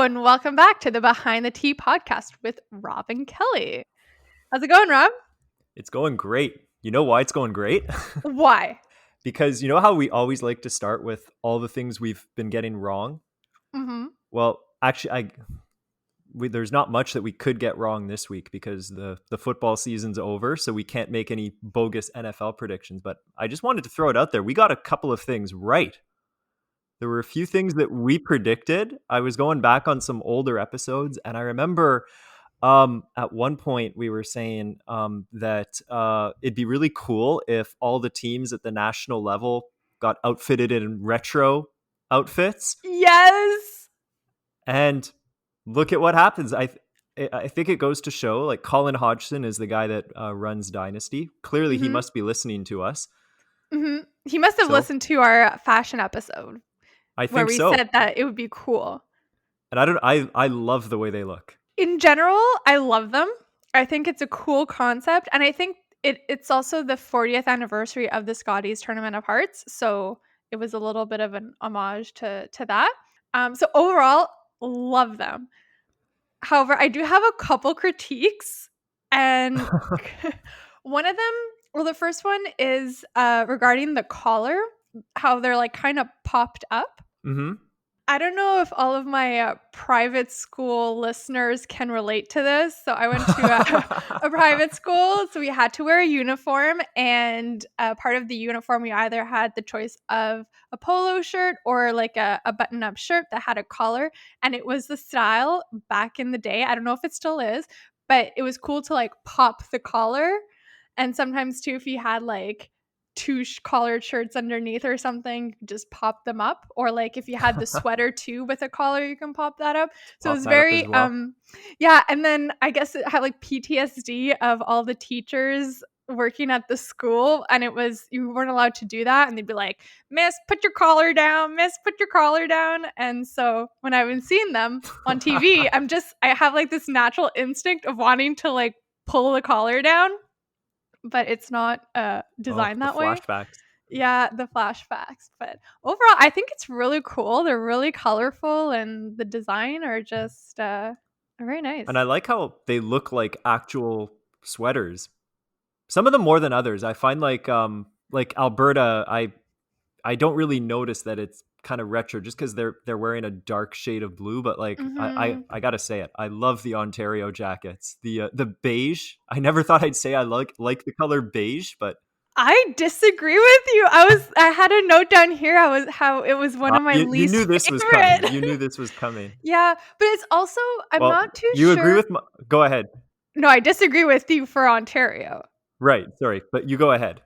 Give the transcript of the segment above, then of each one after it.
and welcome back to the Behind the Tea podcast with Rob and Kelly. How's it going, Rob? It's going great. You know why it's going great? Why? Because you know how we always like to start with all the things we've been getting wrong? Mm-hmm. Well, actually, there's not much that we could get wrong this week because the football season's over, so we can't make any bogus NFL predictions. But I just wanted to throw it out there. We got a couple of things right. There were a few things that we predicted. I was going back on some older episodes, and I remember at one point we were saying that it'd be really cool if all the teams at the national level got outfitted in retro outfits. Yes. And look at what happens. I think it goes to show, like, Colin Hodgson is the guy that runs Dynasty. Clearly, he must be listening to us. Mm-hmm. He must have listened to our fashion episode. I think where we so. said that it would be cool. And I love the way they look. In general, I love them. I think it's a cool concept. And I think it's also the 40th anniversary of the Scotties Tournament of Hearts. So it was a little bit of an homage to that. So overall, love them. However, I do have a couple critiques. And one of them, well, the first one is regarding the collar, how they're like kind of popped up. Mm-hmm. I don't know if all of my private school listeners can relate to this. So I went to a private school, so we had to wear a uniform, and part of the uniform, we either had the choice of a polo shirt or like a button-up shirt that had a collar, and it was the style back in the day. I don't know if it still is, but it was cool to like pop the collar, and sometimes too, if you had like two collared shirts underneath or something, just pop them up, or like if you had the sweater too with a collar, you can pop that up. So it was very yeah. And then I guess it had like PTSD of all the teachers working at the school, and it was, you weren't allowed to do that, and they'd be like, miss, put your collar down, miss, put your collar down. And so when I've been seeing them on TV, I have like this natural instinct of wanting to like pull the collar down, but it's not designed that way. Flashbacks. Yeah, the flashbacks. But overall, I think it's really cool. They're really colorful, and the design are just very nice. And I like how they look like actual sweaters. Some of them more than others. I find like Alberta, I don't really notice that it's kind of retro just because they're wearing a dark shade of blue. But like I gotta say it, I love the Ontario jackets. The beige. I never thought I'd say I like the color beige, but I disagree with you. I had a note down here. How it was one of my least. You knew this favorite. was coming. You knew this was coming. Yeah, but it's also I'm not too sure. You agree with go ahead. No, I disagree with you for Ontario. Right. Sorry, but you go ahead.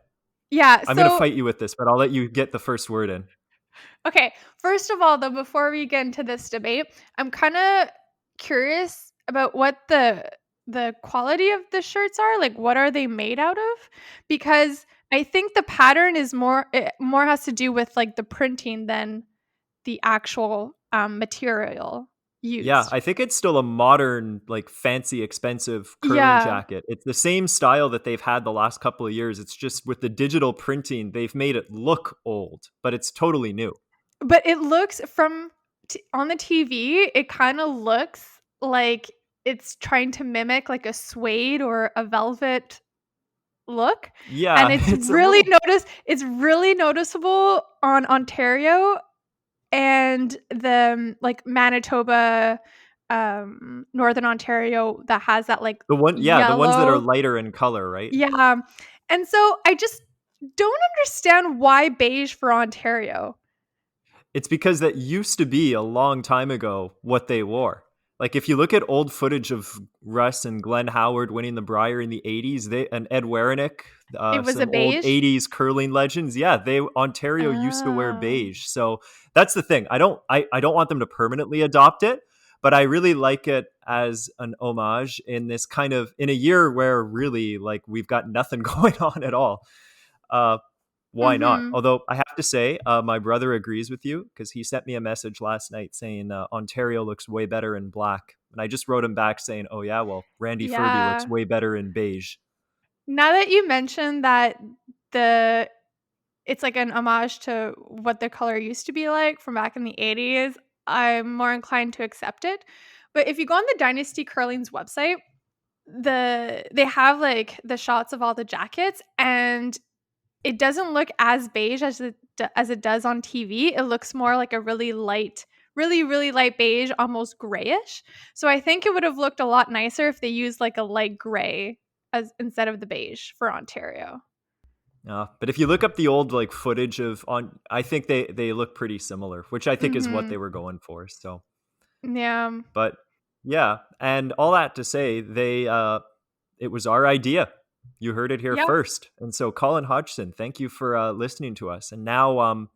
Yeah, I'm going to fight you with this, but I'll let you get the first word in. Okay, first of all, though, before we get into this debate, I'm kind of curious about what the quality of the shirts are. Like, what are they made out of? Because I think the pattern is more has to do with like the printing than the actual material used. Yeah, I think it's still a modern, like, fancy, expensive curling jacket. It's the same style that they've had the last couple of years. It's just with the digital printing, they've made it look old, but it's totally new. But it looks on the TV, it kind of looks like it's trying to mimic like a suede or a velvet look. Yeah, and it's really noticeable on Ontario and the like Manitoba, Northern Ontario, that has that like the ones that are lighter in color, right? Yeah, and so I just don't understand why beige for Ontario. It's because that used to be a long time ago what they wore. Like, if you look at old footage of Russ and Glenn Howard winning the Brier in the 80s, and Ed Werenick, it was some a beige? old 80s curling legends. Yeah, Ontario used to wear beige. So that's the thing. I don't want them to permanently adopt it, but I really like it as an homage in this kind of, in a year where really, like, we've got nothing going on at all. Why not? Although I have to say, my brother agrees with you, because he sent me a message last night saying Ontario looks way better in black. And I just wrote him back saying, oh yeah, well, Randy Ferbey looks way better in beige. Now that you mentioned that it's like an homage to what the color used to be like from back in the 80s, I'm more inclined to accept it. But if you go on the Dynasty Curling's website, they have like the shots of all the jackets, and it doesn't look as beige as it does on TV. It looks more like a really light, really light beige, almost grayish. So I think it would have looked a lot nicer if they used like a light gray as instead of the beige for Ontario. But if you look up the old like footage of on, I think they look pretty similar, which I think is what Mhm. they were going for. So, Yeah. but yeah, and all that to say, it was our idea. You heard it here Yep. first. And so, Colin Hodgson, thank you for listening to us. And now,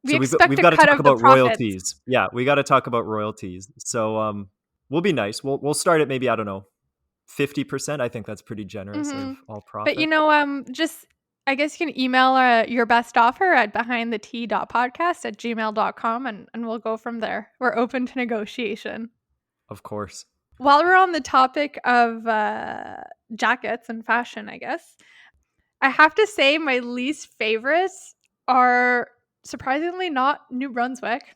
We so expect we've a got to cut talk of the about profits. royalties. Yeah, we got to talk about royalties. So, we'll be nice. We'll start at maybe, I don't know, 50%. I think that's pretty generous of Mhm. all But, profit. just I guess you can email, your best offer at behindthet.podcast@gmail.com, and we'll go from there. We're open to negotiation. Of course. While we're on the topic of, jackets and fashion, I guess, I have to say my least favorites are surprisingly not New Brunswick,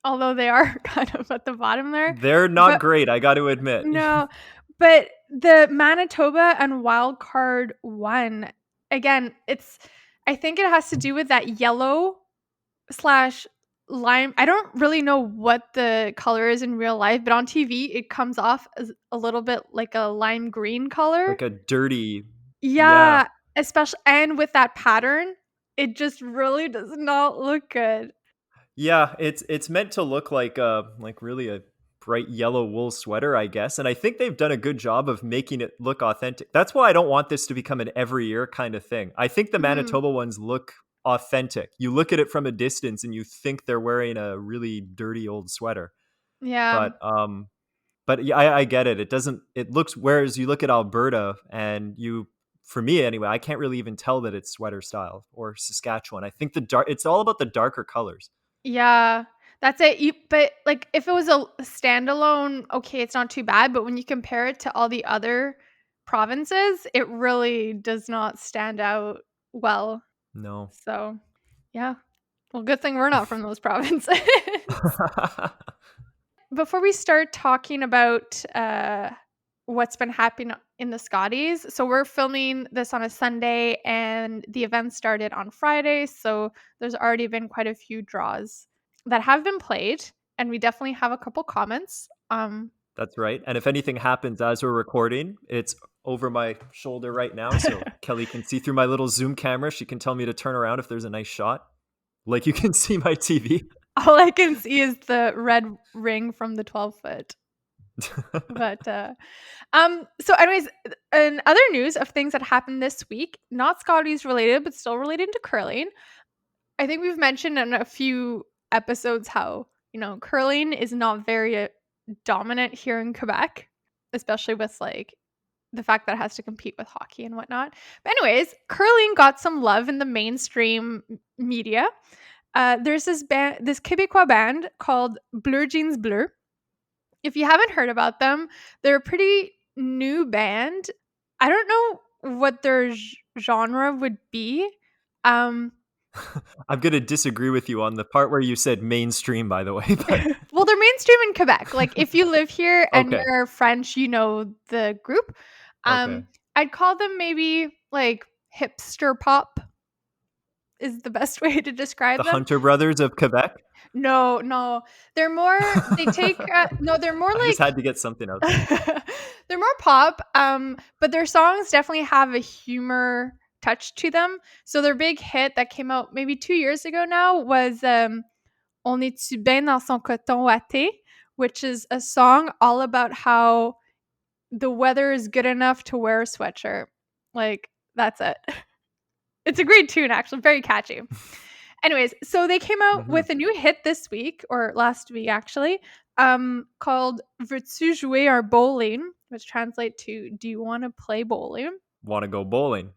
although they are kind of at the bottom there. They're not But great, I got to admit. no, but the Manitoba and Wildcard one, again, I think it has to do with that yellow slash lime. I don't really know what the color is in real life, but on TV it comes off as a little bit like a lime green color. Like a dirty, yeah. Yeah, especially and with that pattern, it just really does not look good. Yeah, it's meant to look like really a bright yellow wool sweater, I guess. And I think they've done a good job of making it look authentic. That's why I don't want this to become an every year kind of thing. I think the Mhm. Manitoba ones look authentic. You look at it from a distance and you think they're wearing a really dirty old sweater. Yeah. But yeah, I get it. It doesn't. It looks. Whereas you look at Alberta, and for me anyway, I can't really even tell that it's sweater style or Saskatchewan. I think the dark. It's all about the darker colors. Yeah, that's it. But like if it was a standalone, okay, it's not too bad. But when you compare it to all the other provinces, it really does not stand out well. No. So, yeah. Well, good thing we're not from those provinces. Before we start talking about what's been happening in the Scotties, so we're filming this on a Sunday and the event started on Friday. So there's already been quite a few draws that have been played, and we definitely have a couple comments. That's right. And if anything happens as we're recording, it's over my shoulder right now, so Kelly can see through my little Zoom camera. She can tell me to turn around if there's a nice shot, like you can see my TV. All I can see is the red ring from the 12-foot. But so anyways, in other news of things that happened this week, not Scotties related, but still related to curling. I think we've mentioned in a few episodes how, curling is not very dominant here in Quebec, especially with like the fact that it has to compete with hockey and whatnot. But anyways, curling got some love in the mainstream media. There's this Quebecois band called Bleu Jeans Bleu. If you haven't heard about them, they're a pretty new band. I don't know what their genre would be. Um, I'm going to disagree with you on the part where you said mainstream, by the way, but well, they're mainstream in Quebec. Like if you live here and okay. you're French, you know the group. Okay. I'd call them maybe like hipster pop is the best way to describe The them. Hunter Brothers of Quebec. No, no. They take no, they're more I just like had to get something out there. they're more pop, but their songs definitely have a humor touch to them. So their big hit that came out maybe 2 years ago now was On est-tu bien dans son coton ouaté, which is a song all about how the weather is good enough to wear a sweatshirt. Like that's it. It's a great tune actually, very catchy. Anyways, so they came out Hmm. with a new hit this week or last week actually, called Veux-tu jouer un bowling, which translates to Do you want to play bowling? Want to go bowling?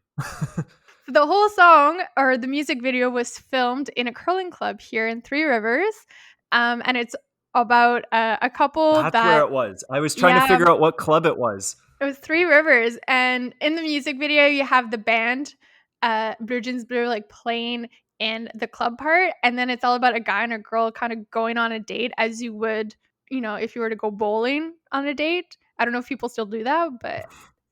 The whole song or the music video was filmed in a curling club here in Three Rivers. And it's about a couple That's where that, it was. I was trying to yeah, figure out what club it was. it was Three Rivers. And in the music video, you have the band, Blue Jeans Blue, like playing and the club part, and then it's all about a guy and a girl kind of going on a date as you would, if you were to go bowling on a date. I don't know if people still do that, but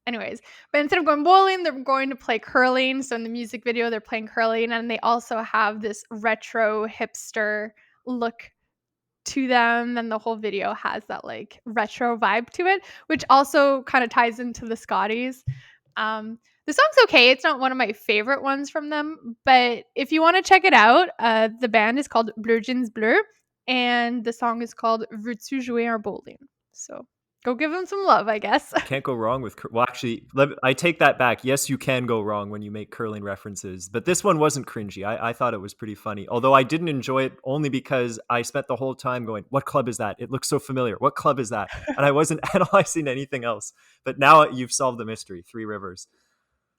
anyways. But instead of going bowling, they're going to play curling. So in the music video, they're playing curling, and they also have this retro hipster look to them. And the whole video has that like retro vibe to it, which also kind of ties into the Scotties. The song's okay. It's not one of my favorite ones from them, but if you want to check it out, the band is called Bleu Jeans Bleu, and the song is called Veux-tu jouer un bowling? So go give them some love, I guess. Can't go wrong with well, actually, I take that back. Yes, you can go wrong when you make curling references, but this one wasn't cringy. I thought it was pretty funny, although I didn't enjoy it only because I spent the whole time going, what club is that? It looks so familiar. What club is that? And I wasn't analyzing anything else. But now you've solved the mystery. Three Rivers.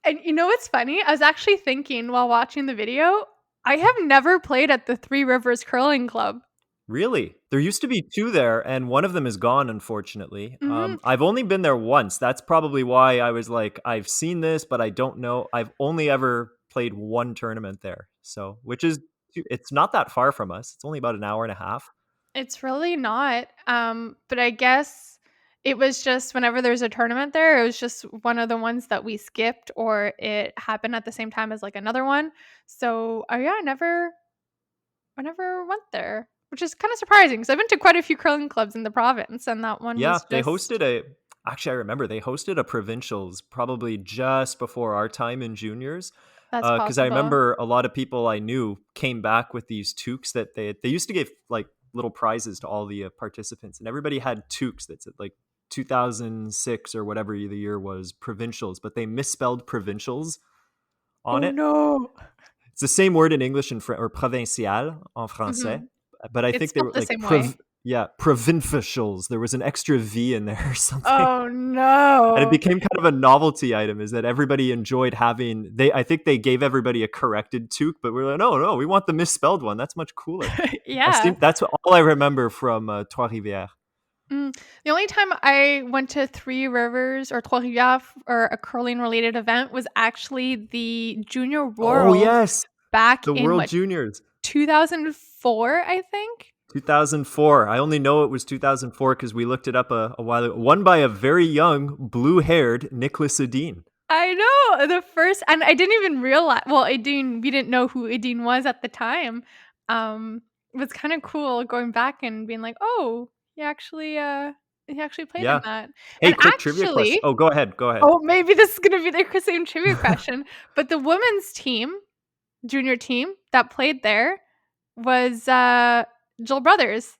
And you know what's funny? I was actually thinking while watching the video, I have never played at the Three Rivers Curling Club. Really? There used to be two there, and one of them is gone, unfortunately. Hmm. I've only been there once. That's probably why I was like, I've seen this, but I don't know. I've only ever played one tournament there. So, it's not that far from us. It's only about an hour and a half. It's really not. But I guess it was just whenever there's a tournament there, it was just one of the ones that we skipped, or it happened at the same time as like another one. So, yeah, I never went there, which is kind of surprising because I've been to quite a few curling clubs in the province, and that one Yeah, was just actually, I remember they hosted a provincials probably just before our time in juniors. that's Because I possible. remember a lot of people I knew came back with these toques that they used to give like little prizes to all the participants, and everybody had toques that said like 2006 or whatever the year was provincials, but they misspelled provincials on Oh it. no. It's the same word in English or provincial en français, Hmm. but I It's think they spelled were the like same way. yeah, provincials. There was an extra V in there or something. Oh And it no. became kind of a novelty item is that everybody enjoyed having I think they gave everybody a corrected toque, but we're like, no, we want the misspelled one. That's much cooler. Yeah. That's all I remember from Trois Rivières. The only time I went to Three Rivers or Trois Rivières or a curling related event was actually the Junior Oh Worlds yes, back the in World what, Juniors. 2004, I think. 2004. I only know it was 2004 because we looked it up a while ago. Won by a very young, blue-haired Nicholas Edin. I know the first, and I didn't even realize. Well, Ideen, we didn't know who Ideen was at the time. It was kind of cool going back and being like, oh, he actually played in Yeah. that. Hey, And quick trivia question. actually, Oh, go ahead. Go ahead. oh, maybe this is gonna be the same trivia question, but the women's team, junior team that played there was Joel Brothers.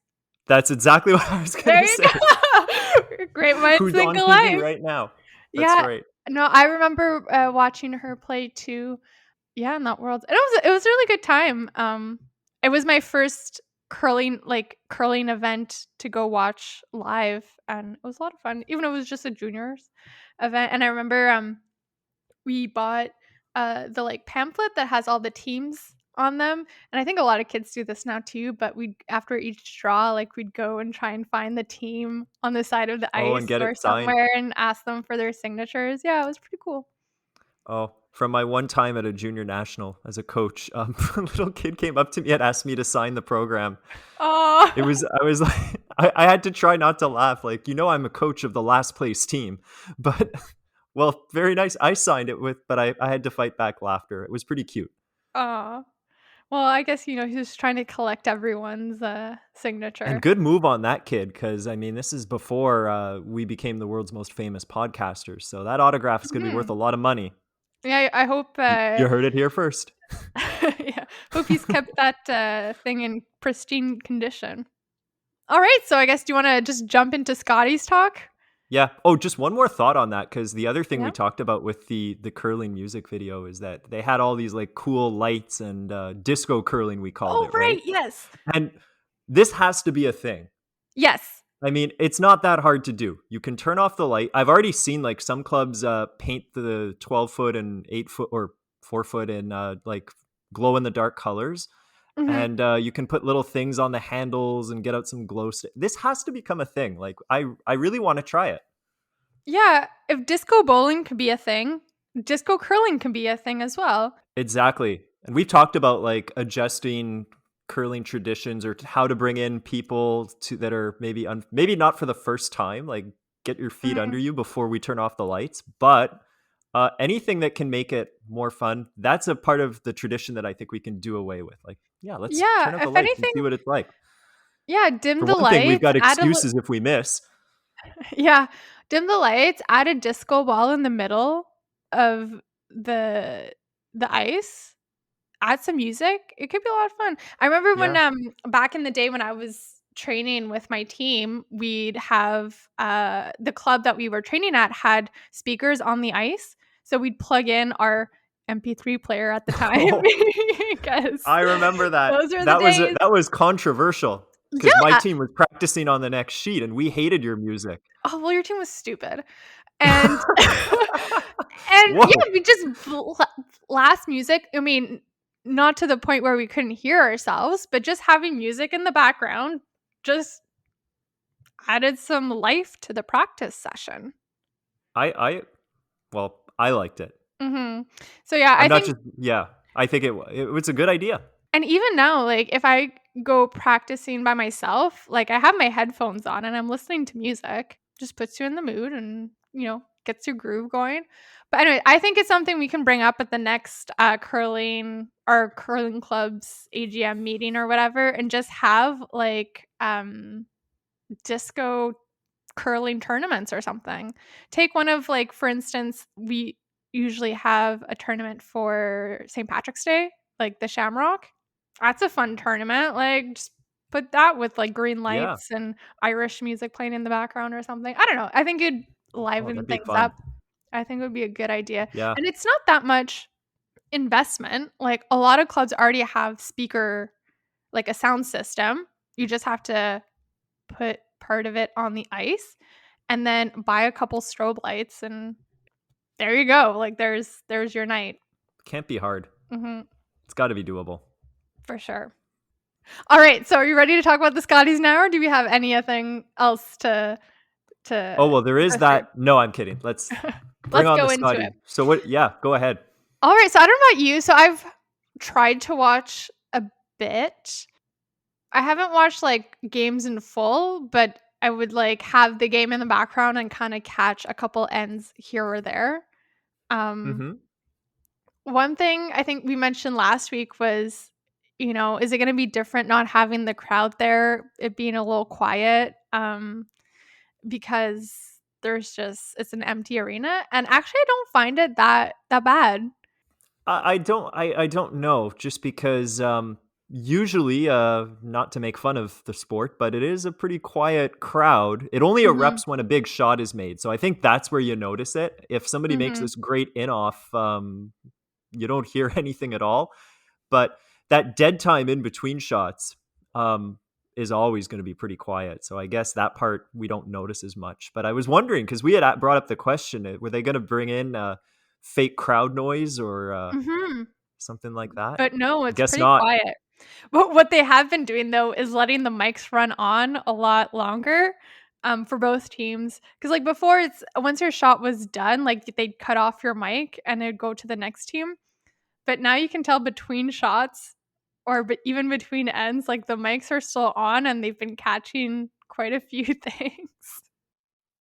That's exactly what I was There gonna you say. go. Great minds Who's think on TV alike. right now? That's Yeah. right. No, I remember watching her play too. Yeah, in that world. And it was a really good time. It was my first curling event to go watch live, and it was a lot of fun. Even though it was just a juniors event. And I remember we bought the like pamphlet that has all the teams on them. And I think a lot of kids do this now too, but we after each draw, like we'd go and try and find the team on the side of the Oh, and ice get or it signed. somewhere and ask them for their signatures. Yeah, it was pretty cool. Oh, from my one time at a junior national as a coach, a little kid came up to me and asked me to sign the program. Oh, I was like, I had to try not to laugh. Like, I'm a coach of the last place team, but well, very nice. I signed it but I had to fight back laughter. It was pretty cute. oh. Well, I guess he was trying to collect everyone's And signature. good move on that kid, because I mean, this is before we became the world's most famous podcasters. So that autograph is going to be worth Mhm. a lot of money. Yeah, I hope. You heard it here first. Yeah, hope he's kept that thing in pristine condition. All right, so I guess do you want to just jump into Scotty's talk? Yeah. Oh, just one more thought on that, because the other thing we Yeah. talked about with the curling music video is that they had all these like cool lights and disco curling, we called Oh, it, right. right? Yes. And this has to be a thing. Yes. I mean, it's not that hard to do. You can turn off the light. I've already seen like some clubs paint the 12-foot and 8-foot or 4-foot in like glow in the dark colors. Hmm. And you can put little things on the handles and get out some glow This has to become a thing. Like I really want to try it. Yeah. If disco bowling could be a thing, disco curling can be a thing as well. Exactly. And we've talked about like adjusting curling traditions or how to bring in people to that are maybe not for the first time, like get your feet under Mhm. you before we turn off the lights, but anything that can make it more fun, that's a part of the tradition that I think we can do away with. Like, yeah, let's turn Yeah, up the if lights and anything, see what it's like. yeah, dim For the one thing, we've lights, got excuses if we miss. yeah, dim the lights, add a disco ball in the middle of the ice, add some music, it could be a lot of fun. I remember when, Yeah. back in the day when I was training with my team, we'd have, the club that we were training at had speakers on the ice, so we'd plug in our MP3 player at the time because I remember that. those are the days. That was controversial because my Yeah. team was practicing on the next sheet and we hated your music. Oh, well, your team was stupid. And and yeah, Whoa. we just blast music. I mean, not to the point where we couldn't hear ourselves, but just having music in the background just added some life to the practice session. I well, I liked it. Mhm. So yeah, I'm I not think, just yeah, I think it was a good idea. and even now, like if I go practicing by myself, like I have my headphones on and I'm listening to music, just puts you in the mood and, gets your groove going. But anyway, I think it's something we can bring up at the next curling club's AGM meeting or whatever, and just have like disco curling tournaments or something. Take one of, like, for instance, we usually have a tournament for St. Patrick's Day, like the Shamrock. That's a fun tournament, like, just put that with, like, green Yeah. lights and Irish music playing in the background or something. I don't know, I think it'd Oh, liven that'd be things fun. up. I think it would be a good idea, Yeah. and it's not that much investment, like, a lot of clubs already have like, a sound system. You just have to put part of it on the ice and then buy a couple strobe lights and there you go. Like there's your night. Can't be hard. Mhm. It's got to be doable. For sure. All right, so are you ready to talk about the Scotties now, or do we have anything else Oh, to well, there is go through? that. No, I'm kidding. Let's bring Let's on the go into it. Scotty. So what yeah, go ahead. All right, so I don't know about you. So I've tried to watch a bit. I haven't watched like games in full, but I would like have the game in the background and kind of catch a couple ends here or there. Um Mhm. One thing I think we mentioned last week was, is it gonna be different not having the crowd there, it being a little quiet, because it's an empty arena, and actually I don't find it that bad. I don't know just because usually not to make fun of the sport, but it is a pretty quiet crowd. It only Mhm, erupts when a big shot is made. So I think that's where you notice it. If somebody makes mhm. this great in off, you don't hear anything at all. But that dead time in between shots um, is always going to be pretty quiet. So I guess that part we don't notice as much. But I was wondering because we had brought up the question: were they going to bring in fake crowd noise or Mhm. something like that? But no, it's Guess pretty not. quiet. What they have been doing, though, is letting the mics run on a lot longer, for both teams. Because like, before, it's once your shot was done, like, they'd cut off your mic and it'd go to the next team. But now you can tell between shots or even between ends, like, the mics are still on and they've been catching quite a few things.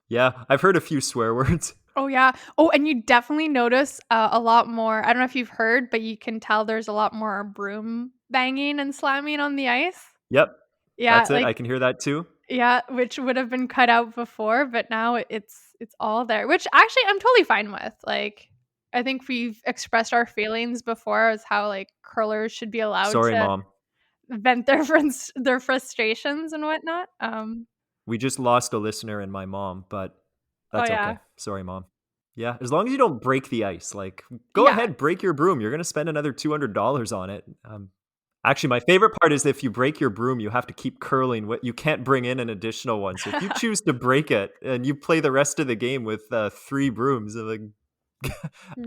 Yeah, I've heard a few swear words. Oh, yeah. Oh, and you definitely notice, a lot more. I don't know if you've heard, but you can tell there's a lot more broom banging and slamming on the ice. Yep, Yeah, that's it. like, I can hear that too. yeah, which would have been cut out before, but now it's all there, which actually I'm totally fine with. Like, I think we've expressed our feelings before as how, like, curlers should be allowed Sorry, to mom. vent their frustrations and whatnot. We just lost a listener and my mom, but Oh, that's yeah. okay. Sorry, mom. Yeah, as long as you don't break the ice, like go Yeah. ahead, break your broom. You're gonna spend another $200 on it. Actually, my favorite part is if you break your broom, you have to keep curling. What you can't bring in an additional one. So if you choose to break it and you play the rest of the game with 3 brooms, I'm like,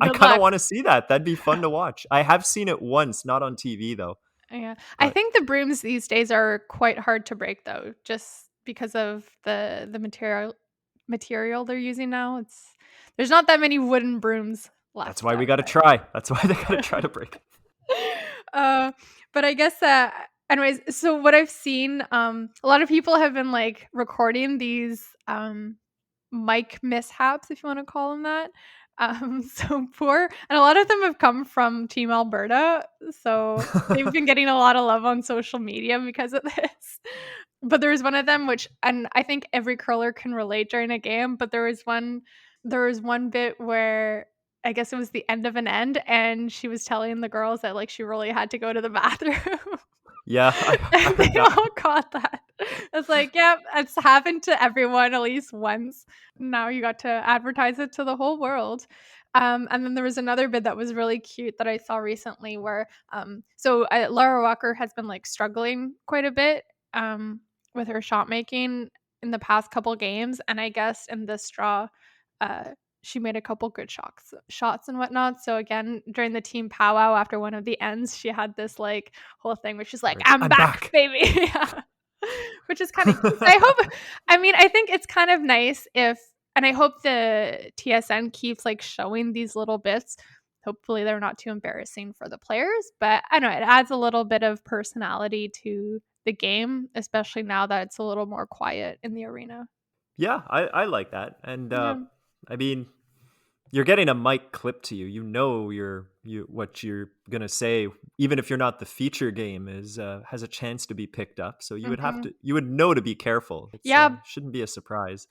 I Good kind of luck. want to see that. That'd be fun to watch. I have seen it once, not on TV though. Yeah. I But think the brooms these days are quite hard to break though, just because of the material they're using now. There's not that many wooden brooms that's left, why I we would got to say. try. That's why they got to try to break it. uh, but I guess anyways, so what I've seen, a lot of people have been like recording these mic mishaps, if you want to call them that. So poor, and a lot of them have come from Team Alberta. So they've been getting a lot of love on social media because of this. But there was one of them which, and I think every curler can relate during a game, but there was one bit where I guess it was the end of an end, and she was telling the girls that like she really had to go to the bathroom. Yeah, I And heard they that. all caught that. It's like, yep, it's happened to everyone at least once. Now you got to advertise it to the whole world. And then there was another bit that was really cute that I saw recently where, Laura Walker has been like struggling quite a bit with her shot making in the past couple games. And I guess in this draw, uh, she made a couple good shots and whatnot. So again, during the team powwow after one of the ends, she had this like whole thing where she's like, "I'm I'm back, back. baby," yeah. Which is kind of cute. So I hope. I mean, I think it's kind of nice if, and I hope the TSN keeps like showing these little bits. Hopefully, they're not too embarrassing for the players, but I don't know, it adds a little bit of personality to the game, especially now that it's a little more quiet in the arena. Yeah, I like that. And Yeah. I mean, you're getting a mic clipped to you. You know what you're gonna say, even if you're not the feature game, is has a chance to be picked up. So Mhm. you would know to be careful. It's Yeah, shouldn't be a surprise.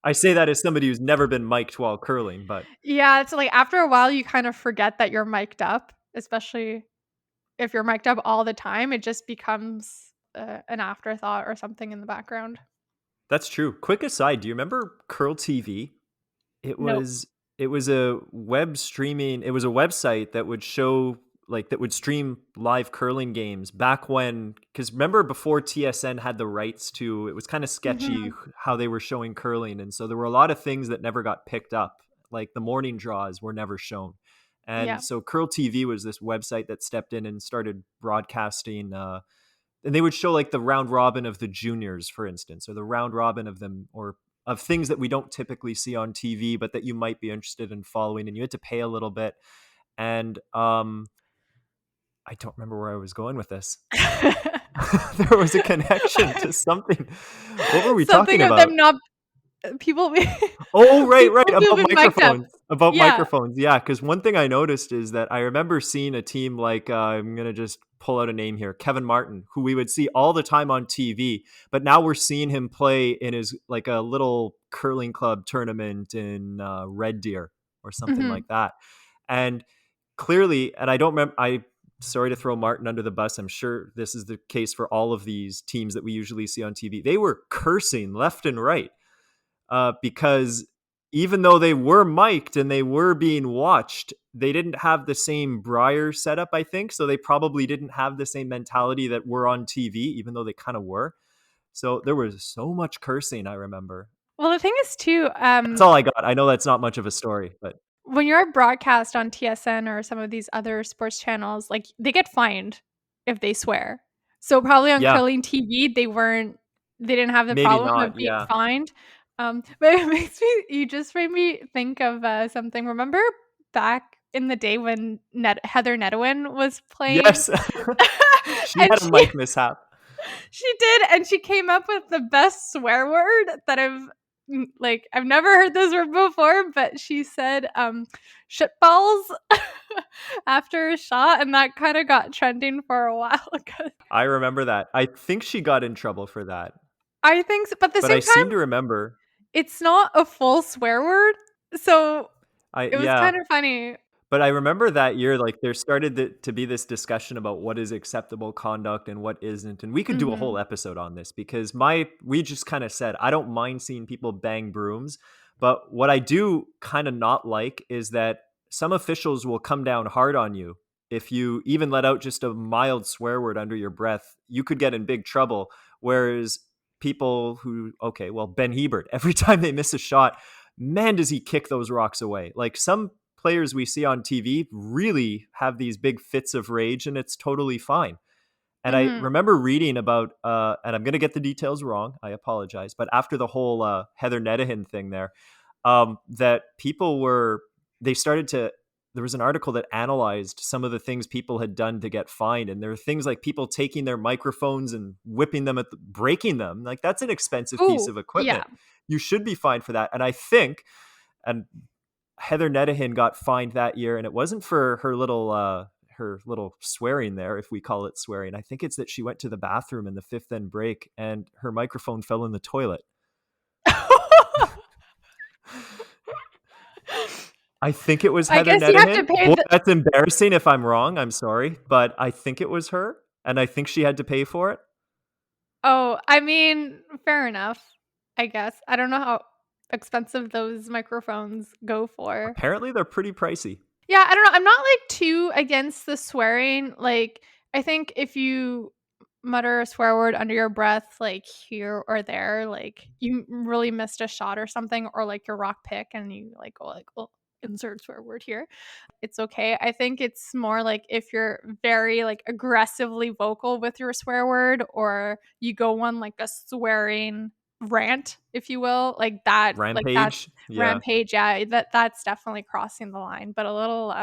I say that as somebody who's never been mic'd while curling, but yeah, it's like after a while you kind of forget that you're mic'd up, especially if you're mic'd up all the time, it just becomes, an afterthought or something in the background. that's true. Quick aside, do you remember Curl TV? It Nope. was it was a it was a website that would show that would stream live curling games back when, cuz remember before TSN had the rights to, it was kind of sketchy Mhm. how they were showing curling, and so there were a lot of things that never got picked up, like the morning draws were never shown. And Yeah. so Curl TV was this website that stepped in and started broadcasting, and they would show like the round robin of the juniors, for instance, or the round robin of them, or of things that we don't typically see on TV, but that you might be interested in following, and you had to pay a little bit. And I don't remember where I was going with this. There was a connection to something. What were we Something talking of about? them not people be Oh, right, right. people About moving mic'd up. microphones. About Yeah. microphones. Yeah. Because one thing I noticed is that I remember seeing a team like, I'm going to just pull out a name here, Kevin Martin, who we would see all the time on TV. But now we're seeing him play in his, like a little curling club tournament in Red Deer or something Mhm. like that. And clearly, and I don't remember, sorry to throw Martin under the bus. I'm sure this is the case for all of these teams that we usually see on TV. They were cursing left and right, because even though they were mic'd and they were being watched, they didn't have the same Briar setup, I think. So they probably didn't have the same mentality that we're on TV, even though they kind of were. So there was so much cursing, I remember. Well, the thing is too, That's all I got. I know that's not much of a story, but when you're broadcast on TSN or some of these other sports channels, like, they get fined if they swear. So, probably on yeah, Curling TV, they didn't have the maybe problem not. of being Yeah. fined. But it makes me you just made me think of, something. Remember back in the day when Heather Nedwin was playing? Yes. She And had a mic mishap. she did, and she came up with the best swear word that I've never heard this word before, but she said shitballs after a shot, and that kind of got trending for a while. 'Cause I remember that. I think she got in trouble for that, I think so, but at the but I same seem time, to remember. it's not a full swear word, so it was Yeah. kind of funny. But I remember that year, like there started to be this discussion about what is acceptable conduct and what isn't. And we could do a whole Mhm. episode on this because we just kind of said, I don't mind seeing people bang brooms. But what I do kind of not like is that some officials will come down hard on you. If you even let out just a mild swear word under your breath, you could get in big trouble. Whereas people who, okay, well, Ben Hebert, every time they miss a shot, man, does he kick those rocks away. Like some players we see on TV really have these big fits of rage, and it's totally fine. And I Mhm. remember reading about, and I'm going to get the details wrong, I apologize, but after the whole Heather Nedahin thing there, that they started to there was an article that analyzed some of the things people had done to get fined, and there are things like people taking their microphones and whipping them breaking them. Like, that's an expensive piece Ooh, of yeah. equipment. You should be fined for that. And I think, and Heather Nedahin got fined that year, and it wasn't for her little swearing there, if we call it swearing. I think it's that she went to the bathroom in the fifth end break and her microphone fell in the toilet. I think it was I Heather guess you have to Nedahin. pay Boy, the that's embarrassing if I'm wrong. I'm sorry, but I think it was her, and I think she had to pay for it. Oh, I mean, fair enough, I guess. I don't know how expensive those microphones go for. Apparently, they're pretty pricey. Yeah, I don't know. I'm not like too against the swearing. Like, I think if you mutter a swear word under your breath, like here or there, like you really missed a shot or something, or like your rock pick and you like go like, oh, insert swear word here. It's okay. I think it's more like if you're very like aggressively vocal with your swear word, or you go on like a swearing rant, if you will, like that's Rampage. Yeah. rampage. Yeah, that's definitely crossing the line, but a little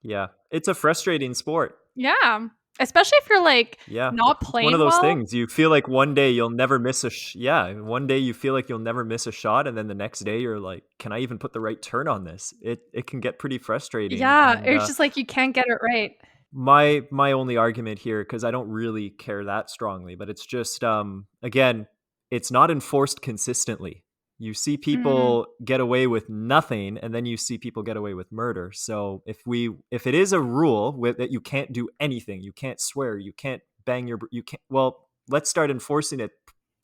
Yeah. It's a frustrating sport. yeah, especially if you're like Yeah. not It's one of playing those well. things. You feel like one day you'll never miss yeah, one day you feel like you'll never miss a shot, and then the next day you're like, can I even put the right turn on this? It can get pretty frustrating. Yeah, And it's just like you can't get it right. my only argument here, because I don't really care that strongly, but it's just again, it's not enforced consistently. You see Mhm, people get away with nothing, and then you see people get away with murder. So if it is a rule that you can't do anything, you can't swear, you can't bang you can't, well, let's start enforcing it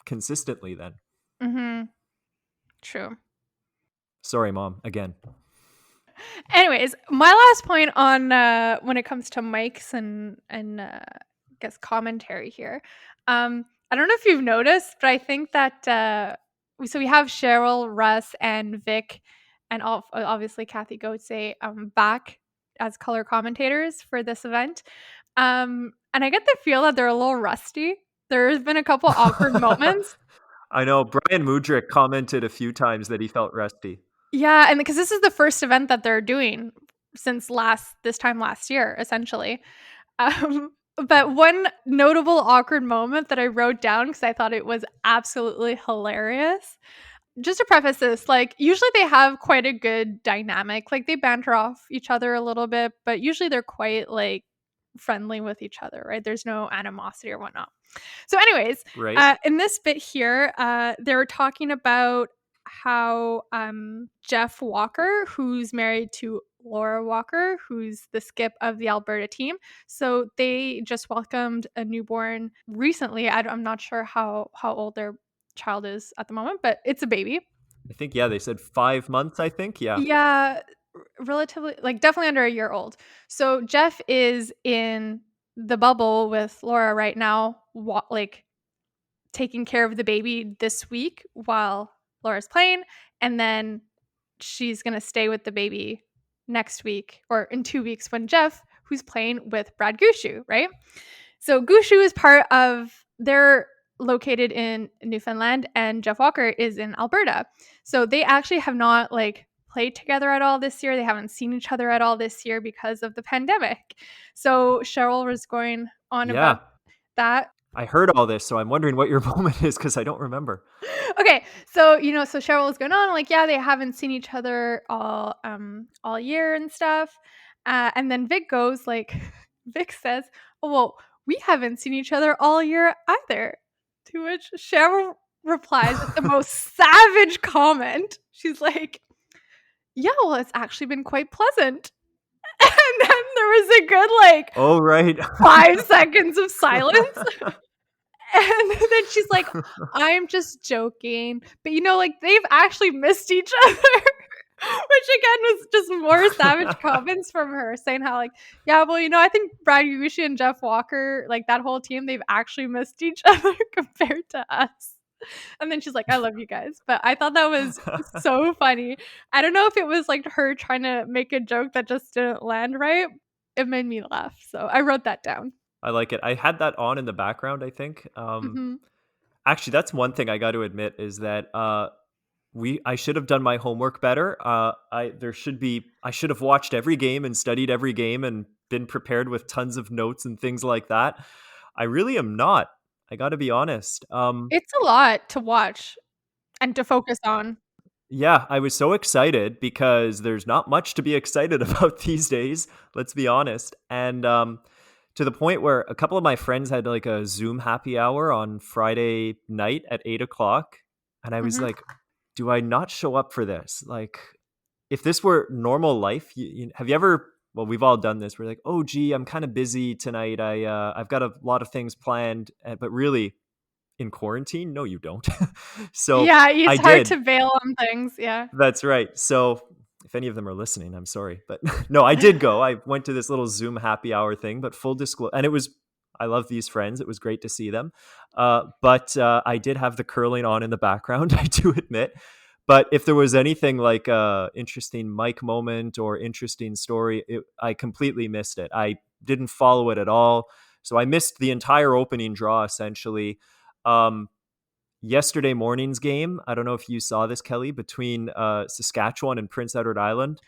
consistently then. mhm, true. Sorry, mom, again. Anyways, my last point on when it comes to mics and I guess commentary here. I don't know if you've noticed, but I think that we have Cheryl, Russ, and Vic, and obviously Kathy Goetze back as color commentators for this event. And I get the feel that they're a little rusty. There's been a couple awkward moments. I know Brian Mudrick commented a few times that he felt rusty. Yeah, and because this is the first event that they're doing since this time last year, essentially. But one notable awkward moment that I wrote down because I thought it was absolutely hilarious. Just to preface this, like usually they have quite a good dynamic. Like they banter off each other a little bit, but usually they're quite like friendly with each other, right? There's no animosity or whatnot. So, anyways, Right. in this bit here, they were talking about how Jeff Walker, who's married to Laura Walker, who's the skip of the Alberta team. So they just welcomed a newborn recently. I'm not sure how old their child is at the moment, but it's a baby. I think, yeah, they said 5 months, I think. Yeah. Yeah, relatively, like definitely under a year old. So Jeff is in the bubble with Laura right now, like taking care of the baby this week while Laura's playing, and then she's gonna stay with the baby next week or in 2 weeks when Jeff, who's playing with Brad Gushu, right? So Gushu is part of they're located in Newfoundland and Jeff Walker is in Alberta. So they actually have not like played together at all this year. They haven't seen each other at all this year because of the pandemic. So Cheryl was going on about Yeah. that. I heard all this, so I'm wondering what your moment is because I don't remember. Okay, so so Cheryl was going on like, yeah, they haven't seen each other all year and stuff, and then Vic goes like, Vic says, "Oh well, we haven't seen each other all year either." To which Cheryl replies with the most savage comment. She's like, "Yeah, well, it's actually been quite pleasant." And then there was a good like Oh, right. 5 seconds of silence. And then she's like, "I'm just joking." But, like, they've actually missed each other, which again was just more savage comments from her saying how, like, "Yeah, well, I think Brad Gushue and Jeff Walker, like, that whole team, they've actually missed each other compared to us." And then she's like, "I love you guys." But I thought that was so funny. I don't know if it was, like, her trying to make a joke that just didn't land right. It made me laugh, so I wrote that down. I like it. I had that on in the background, I think. Mhm. Actually, that's one thing I got to admit is that I should have done my homework better. I should have watched every game and studied every game and been prepared with tons of notes and things like that. I really am not. I got to be honest. It's a lot to watch and to focus on. Yeah, I was so excited because there's not much to be excited about these days, let's be honest. And to the point where a couple of my friends had like a Zoom happy hour on Friday night at 8 o'clock. And I was Mhm. like, do I not show up for this? Like, if this were normal life, have you ever? Well, we've all done this. We're like, oh, gee, I'm kind of busy tonight. I've got a lot of things planned, but really, in quarantine, no, you don't. So Yeah, I it's hard did. to bail on things, yeah. That's right. So if any of them are listening, I'm sorry, but no, I did go. I went to this little Zoom happy hour thing, but full disclosure, and it was. I love these friends. It was great to see them. But I did have the curling on in the background, I do admit. But if there was anything like a interesting mic moment or interesting story, I completely missed it. I didn't follow it at all. So I missed the entire opening draw essentially. Um, Yesterday morning's game, I don't know if you saw this, Kelly, between Saskatchewan and Prince Edward Island.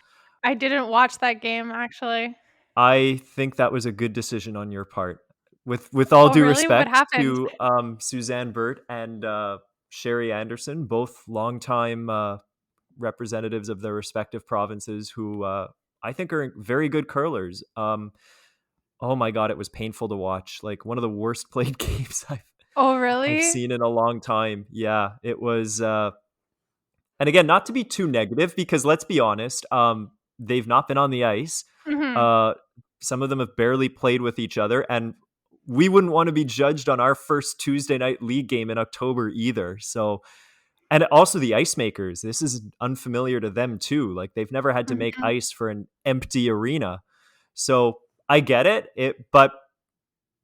I didn't watch that game, actually. I think that was a good decision on your part. With all Oh, due really? What respect happened? to Suzanne Burt and Sherry Anderson, both longtime representatives of their respective provinces who I think are very good curlers. Oh my God, it was painful to watch. Like one of the worst played games Oh, I've really? seen in a long time. Yeah, it was. And again, not to be too negative, because let's be honest, they've not been on the ice. Mhm, Uh, some of them have barely played with each other, and we wouldn't want to be judged on our first Tuesday night league game in October either. So, and also the ice makers, this is unfamiliar to them too. Like they've never had to make mhm, ice for an empty arena. So I get but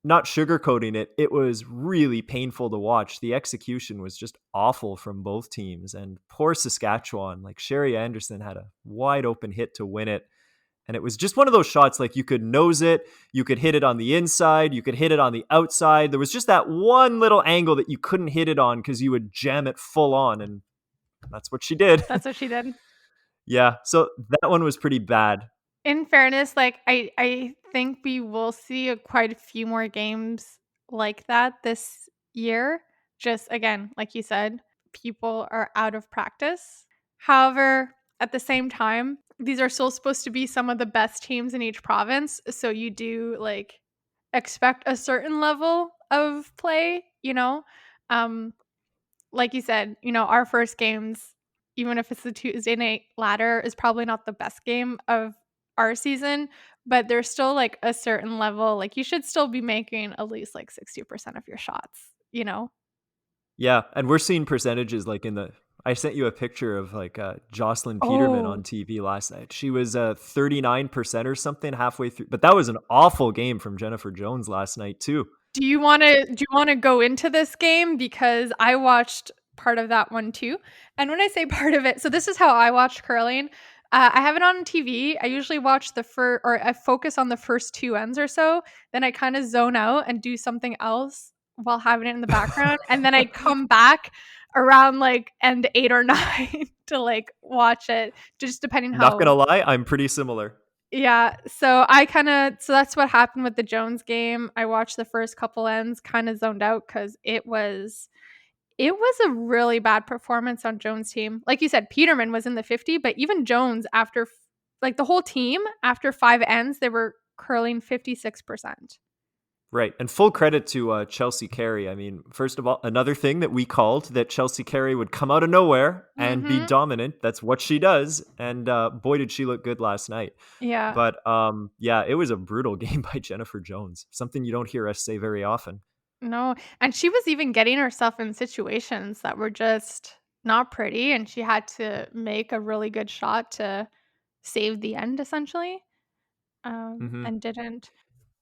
not sugarcoating it, it was really painful to watch. The execution was just awful from both teams. And poor Saskatchewan, like Sherry Anderson had a wide open hit to win it. And it was just one of those shots like you could nose it, you could hit it on the inside, you could hit it on the outside. There was just that one little angle that you couldn't hit it on because you would jam it full on. And that's what she did. that's what she did. Yeah. So that one was pretty bad. In fairness, like, I think we will see quite a few more games like that this year. Just again, like you said, people are out of practice. However, at the same time, these are still supposed to be some of the best teams in each province, so you do, like, expect a certain level of play, you know? Um, like you said, our first games, even if it's the Tuesday night ladder, is probably not the best game of our season, but there's still like a certain level. Like you should still be making at least like 60% of your shots. Yeah, and we're seeing percentages like in the. I sent you a picture of like Jocelyn Peterman on Oh, TV last night. She was 39% or something halfway through, but that was an awful game from Jennifer Jones last night too. do you wanna go into this game? Because I watched part of that one too. And when I say part of it, so this is how I watch curling. I have it on TV. I usually watch or I focus on the first 2 ends or so, then I kinda zone out and do something else while having it in the background, and then I come back around, like, end 8 or 9 to, like, watch it, just depending Not how. gonna lie, I'm pretty similar. Yeah, so that's what happened with the Jones game. I watched the first couple ends, kinda zoned out because it was a really bad performance on Jones' team. Like you said, Peterman was in the 50, but even Jones like, the whole team, after 5 ends, they were curling 56%. Right, and full credit to Chelsea Carey. I mean, first of all, another thing that we called that Chelsea Carey would come out of nowhere and be Mhm. dominant. That's what she does, and boy, did she look good last night. Yeah. But yeah, it was a brutal game by Jennifer Jones. Something you don't hear us say very often. No, and she was even getting herself in situations that were just not pretty, and she had to make a really good shot to save the end, essentially, Hmm. and didn't.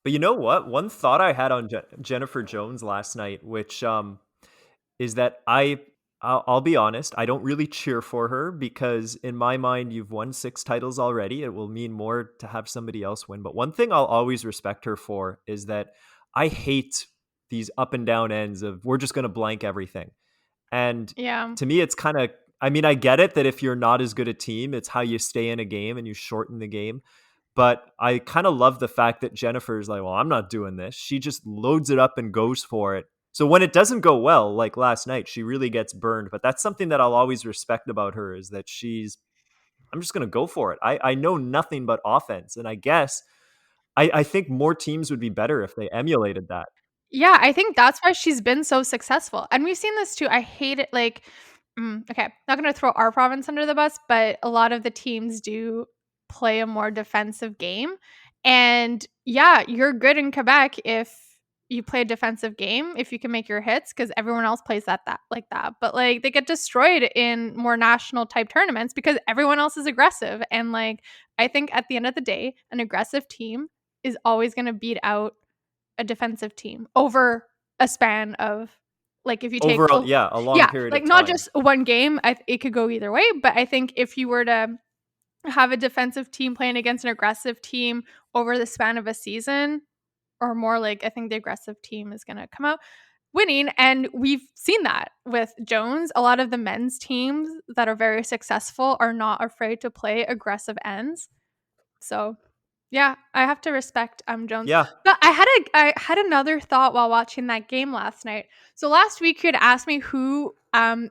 But you know what? One thought I had on Jennifer Jones last night, which is that I'll be honest, I don't really cheer for her because in my mind, you've won 6 titles already. It will mean more to have somebody else win. But one thing I'll always respect her for is that I hate these up and down ends of we're just going to blank everything. And Yeah. to me, it's kind of I mean, I get it that if you're not as good a team, it's how you stay in a game and you shorten the game. But I kind of love the fact that Jennifer's like, well, I'm not doing this. She just loads it up and goes for it. So when it doesn't go well, like last night, she really gets burned. But that's something that I'll always respect about her is that I'm just going to go for it. I know nothing but offense. And I guess I think more teams would be better if they emulated that. Yeah, I think that's why she's been so successful, and we've seen this too. I hate it, like, okay, not gonna throw our province under the bus, but a lot of the teams do play a more defensive game, and yeah, you're good in Quebec if you play a defensive game, if you can make your hits, because everyone else plays that like that, but, like, they get destroyed in more national type tournaments because everyone else is aggressive, and, like, I think at the end of the day, an aggressive team is always gonna beat out a defensive team over a span of, like, if you take Overall, yeah, a long yeah, period like, of not time. just one game, it could go either way, but I think if you were to have a defensive team playing against an aggressive team over the span of a season or more, like, I think the aggressive team is gonna come out winning, and we've seen that with Jones. A lot of the men's teams that are very successful are not afraid to play aggressive ends. So, yeah, I have to respect, Jones. Yeah. But I had another thought while watching that game last night. So last week you had asked me who,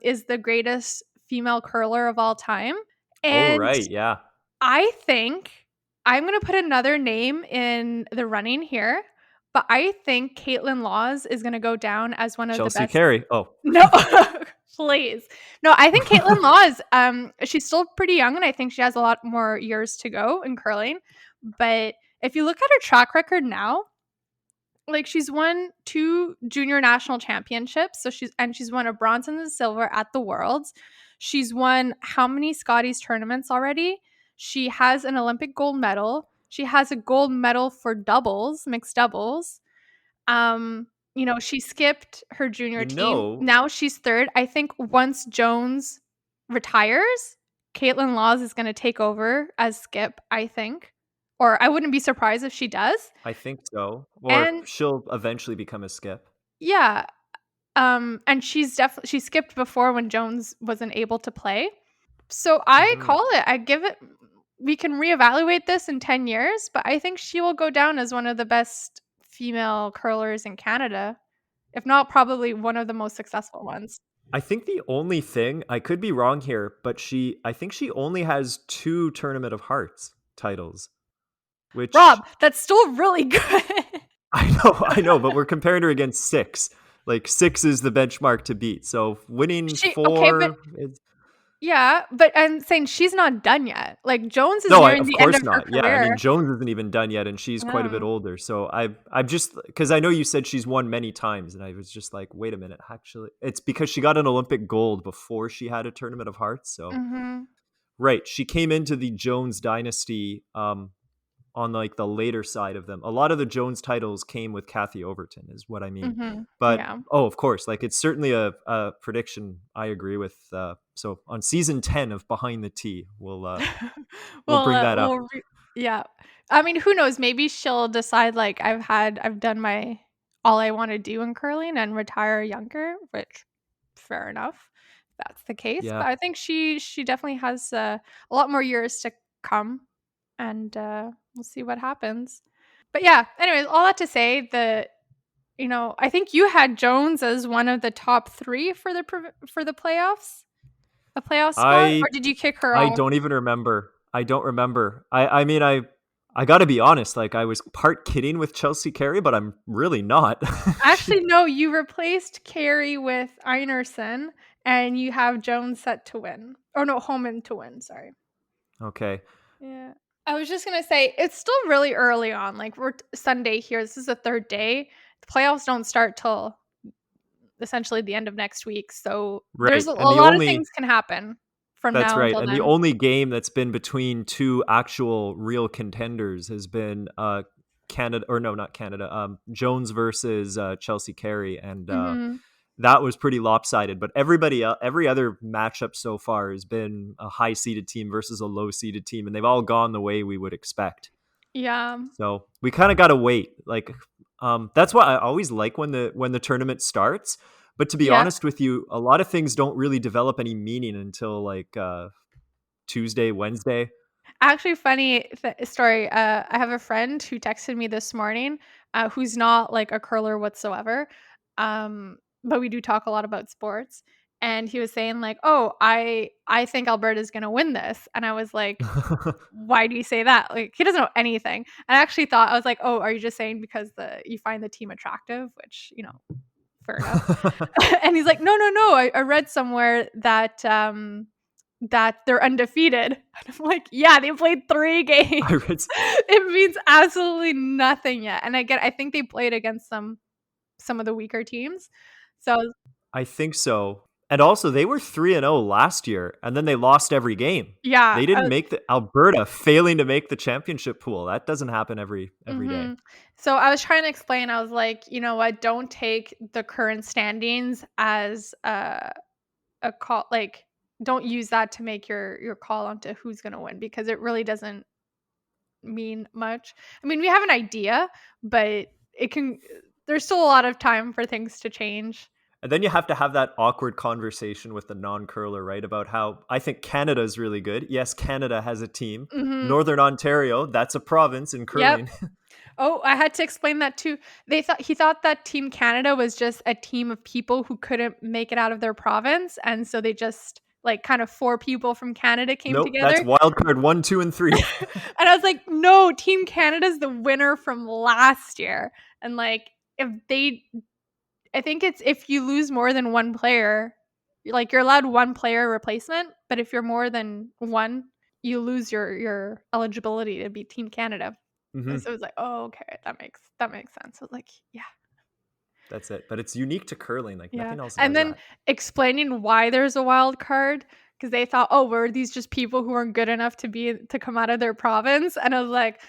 is the greatest female curler of all time, Oh, and right. Yeah. I think I'm gonna put another name in the running here, but I think Caitlin Laws is gonna go down as one of the Chelsea best. Carey. Oh, No, please. No, I think Caitlin Laws, she's still pretty young, and I think she has a lot more years to go in curling. But if you look at her track record now, like she's won 2 junior national championships. So she's won a bronze and a silver at the Worlds. She's won how many Scotties tournaments already? She has an Olympic gold medal. She has a gold medal for doubles, mixed doubles. She skipped her junior you team. know, Now she's third. I think once Jones retires, Caitlin Laws is going to take over as skip, I think. Or I wouldn't be surprised if she does. I think so. Or And she'll eventually become a skip. yeah, and she skipped before when Jones wasn't able to play. So I Hmm. call it. I give it we can reevaluate this in 10 years, but I think she will go down as one of the best female curlers in Canada, if not probably one of the most successful ones. I think the only thing, I could be wrong here, but I think she only has 2 Tournament of Hearts titles, which Rob, that's still really good. I know, but we're comparing her against 6. Like 6 is the benchmark to beat. So winning She okay, but 4 is yeah, but I'm saying she's not done yet. Like, Jones is no, nearing of the end course of her not. Yeah, I mean career. Jones isn't even done yet, and she's quite a bit Yeah. older. So I'm just because I know you said she's won many times, and I was just like, wait a minute, actually, it's because she got an Olympic gold before she had a Tournament of Hearts. So Mhm. right, she came into the Jones dynasty on like the later side of them. A lot of the Jones titles came with Kathy Overton, is what I mean. Mhm. But Yeah. oh, of course, like it's certainly a prediction I agree with. So on season 10 of Behind the Tee, we'll Well, bring that up. yeah. I mean, who knows? Maybe she'll decide, like, I've done my all I wanna do in curling and retire younger, which fair enough, if that's the case, Yeah, but I think she definitely has, a lot more years to come, and, we'll see what happens. But yeah, anyways, all that to say that, I think you had Jones as one of the top 3 for the playoffs? A playoff spot, I or did you kick her I off? don't even remember. I don't remember. I mean I got to be honest. Like I was part kidding with Chelsea Carey, but I'm really not. She, Actually, no, you replaced Carey with Einerson, and you have Jones set to win. Or no, Homan to win, sorry. okay. Yeah. I was just gonna say, it's still really early on, like, we're Sunday here, this is the 3rd day. The playoffs don't start till essentially the end of next week, so there's Right. a And the lot of only things can happen from That's now right. until And the then. only game that's been between 2 actual real contenders has been Canada, or no, not Canada. Jones versus Chelsea Carey, and Mhm. that was pretty lopsided. But every other matchup so far has been a high seeded team versus a low seeded team, and they've all gone the way we would expect. Yeah. So we kind of got to wait. Like that's why I always like when the tournament starts. But to be Yeah. honest with you, a lot of things don't really develop any meaning until like Tuesday, Wednesday. Actually, funny story. I have a friend who texted me this morning, who's not like a curler whatsoever, but we do talk a lot about sports. And he was saying like, "Oh, I think Alberta's gonna win this," and I was like, "Why do you say that?" Like, he doesn't know anything. And I actually thought I was like, "Oh, are you just saying because the you find the team attractive?" Which fair enough. And he's like, "No, no, no. I read somewhere that that they're undefeated." And I'm like, "Yeah, they played 3 games." I read, It means absolutely nothing yet. And again, I think they played against some of the weaker teams. So I think so. And also, they were 3-0 last year, and then they lost every game. yeah, They didn't make the Alberta failing to make the championship pool. That doesn't happen every day. mhm. So I was trying to explain, I was like, "You know what? Don't take the current standings as a call, like, don't use that to make your call onto who's gonna win because it really doesn't mean much." I mean, we have an idea, but it can there's still a lot of time for things to change. And then you have to have that awkward conversation with the non-curler, right? About how I think Canada is really good. Yes, Canada has a team. Mhm. Northern Ontario, that's a province in Yep. curling. Oh, I had to explain that too. He thought that Team Canada was just a team of people who couldn't make it out of their province, and so they just like kind of 4 people from Canada came Nope, that's together. wild card 1, 2, and 3. And I was like, "No, Team Canada's the winner from last year." And like if they I think it's if you lose more than 1 player, like you're allowed 1 player replacement, but if you're more than 1, you lose your eligibility to be Team Canada. And Hmm. so it was like, "Oh, okay, that makes sense." I was like, "Yeah, That's it. But it's unique to curling. Like yeah." nothing else And does then that. explaining why there's a wild card because they thought, "Oh, were these just people who weren't good enough to come out of their province?" And I was like,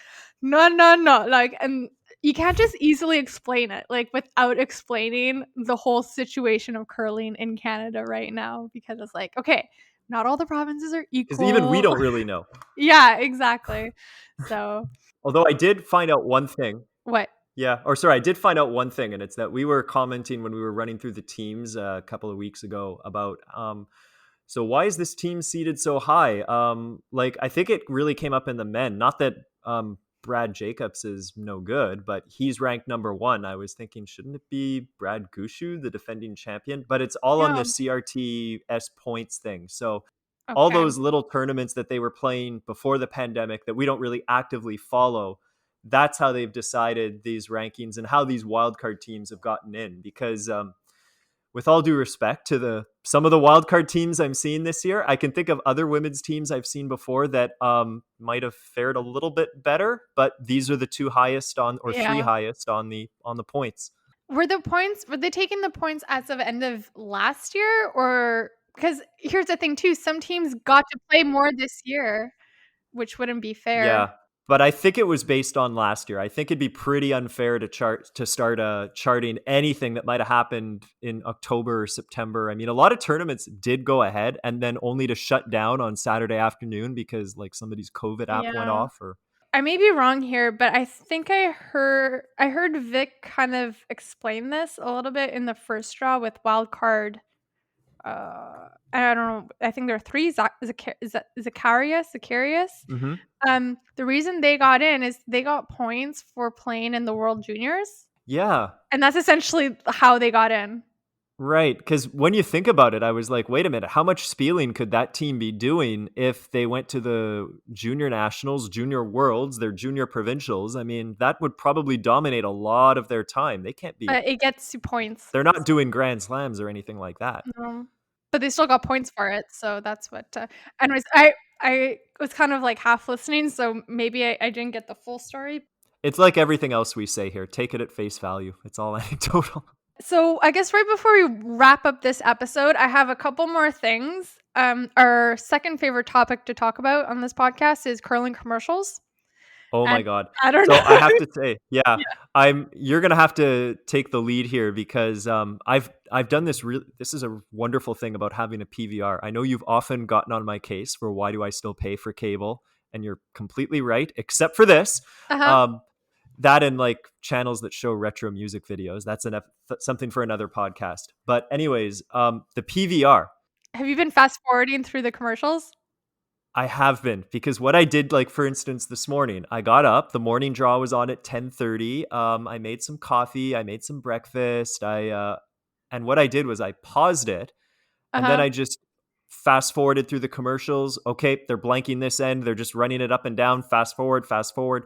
"No, no, no." Like, and you can't just easily explain it, like, without explaining the whole situation of curling in Canada right now because it's like, okay, not all the provinces are Because even we equal. don't really know. Yeah, exactly. So Although I did find out one thing. what? Yeah, or sorry, I did find out one thing, and it's that we were commenting when we were running through the teams a couple of weeks ago about so why is this team seated so high? Like I think it really came up in the men. Not that Brad Jacobs is no good, but he's ranked number 1. I was thinking, shouldn't it be Brad Gushu, the defending champion? But it's all on Yeah, the CRTS points thing. So all okay. those little tournaments that they were playing before the pandemic that we don't really actively follow, that's how they've decided these rankings and how these wildcard teams have gotten in. Because with all due respect to the some of the wildcard teams I'm seeing this year, I can think of other women's teams I've seen before that might have fared a little bit better, but these are the 2 highest on or 3 Yeah. highest on the points. Were they taking the points as of end of last year or because here's the thing too, some teams got to play more this year, which wouldn't be fair. Yeah, but I think it was based on last year. I think it'd be pretty unfair to start charting anything that might have happened in October or September. I mean, a lot of tournaments did go ahead and then only to shut down on Saturday afternoon because like somebody's COVID app went Yeah. off or I may be wrong here, but I think I heard Vic kind of explain this a little bit in the first draw with wild card. I don't know. I think there are 3 Zacharias. Mhm. The reason they got in is they got points for playing in the World Juniors. Yeah, And that's essentially how they got in. right. Because when you think about it, I was like, wait a minute, how much spieling could that team be doing if they went to the junior nationals, junior worlds, their junior provincials? I mean, that would probably dominate a lot of their time. They can't be, It gets you points. they're not doing grand slams or anything like that. But they still got points for it, so that's what, anyways, I was kind of, like, half listening, so maybe I didn't get the full story. It's like everything else we say here. Take it at face value. It's all anecdotal. So, I guess right before we wrap up this episode, I have a couple more things. Our second favorite topic to talk about on this podcast is curling commercials, Oh my and god. I don't So know. I have to say, yeah, Yeah. you're gonna have to take the lead here because I've done this this is a wonderful thing about having a PVR. I know you've often gotten on my case for why do I still pay for cable, and you're completely right, except for this. Uh-huh. Um, That and like channels that show retro music videos. That's something for another podcast. But anyways, the PVR. Have you been fast forwarding through the commercials? I have been, because what I did, like for instance, this morning, I got up. The morning draw was on at 10:30. I made some coffee. I made some breakfast. And what I did was I paused it, and then Uh-huh. I just fast forwarded through the commercials. Okay, they're blanking this end. They're just running it up and down. Fast forward, fast forward,